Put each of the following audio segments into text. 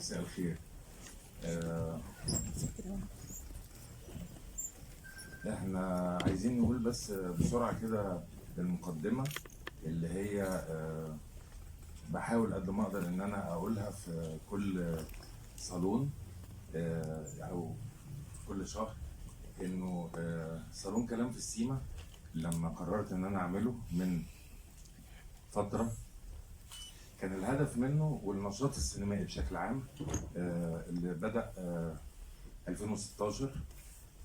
مساء الخير. آه، احنا عايزين نقول بس بسرعة كده المقدمة اللي هي بحاول قد ما اقدر ان انا اقولها في كل صالون او في كل شهر، انه صالون كلام في السيما لما قررت ان انا اعمله من فترة، كان الهدف منه والنشاط السينمائي بشكل عام اللي بدأ 2016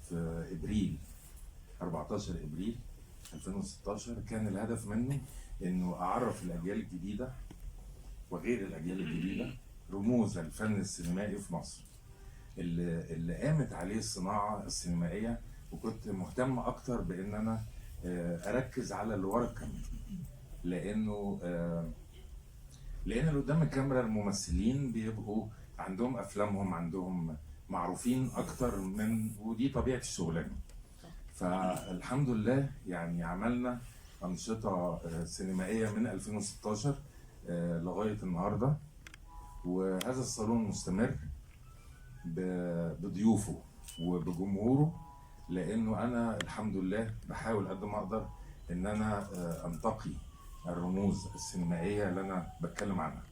في ابريل 14 ابريل 2016. كان الهدف منه انه اعرف الاجيال الجديده وغير الاجيال الجديده رموز الفن السينمائي في مصر اللي قامت عليه الصناعه السينمائيه، وكنت مهتم اكتر بان انا اركز على اللي ورا الكاميرا، لان اللي قدام الكاميرا الممثلين بيبقوا عندهم افلامهم، عندهم معروفين اكتر من، ودي طبيعه الشغلانه. فالحمد لله يعني عملنا أنشطة سينمائية من 2016 لغاية النهاردة، وهذا الصالون مستمر بضيوفه وبجمهوره، لأنه أنا الحمد لله بحاول قد ما أقدر إن أنا أنتقي الرموز السينمائية اللي أنا بتكلم عنها.